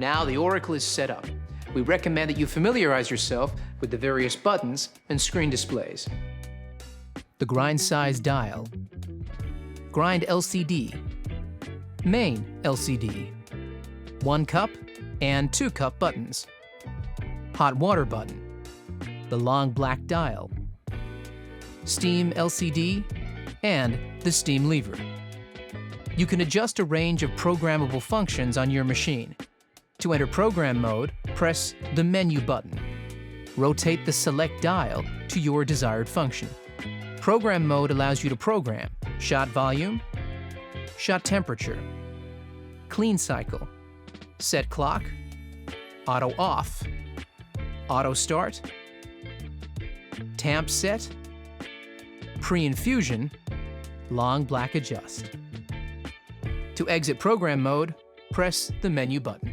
Now the Oracle is set up. We recommend that you familiarize yourself with the various buttons and screen displays. The grind size dial, grind LCD, main LCD, 1 cup and 2 cup buttons, hot water button, the long black dial, steam LCD, and the steam lever. You can adjust a range of programmable functions on your machine. To enter program mode, press the menu button. Rotate the select dial to your desired function. Program mode allows you to program shot volume, shot temperature, clean cycle, set clock, auto off, auto start, tamp set, pre-infusion, long black adjust. To exit program mode, press the menu button.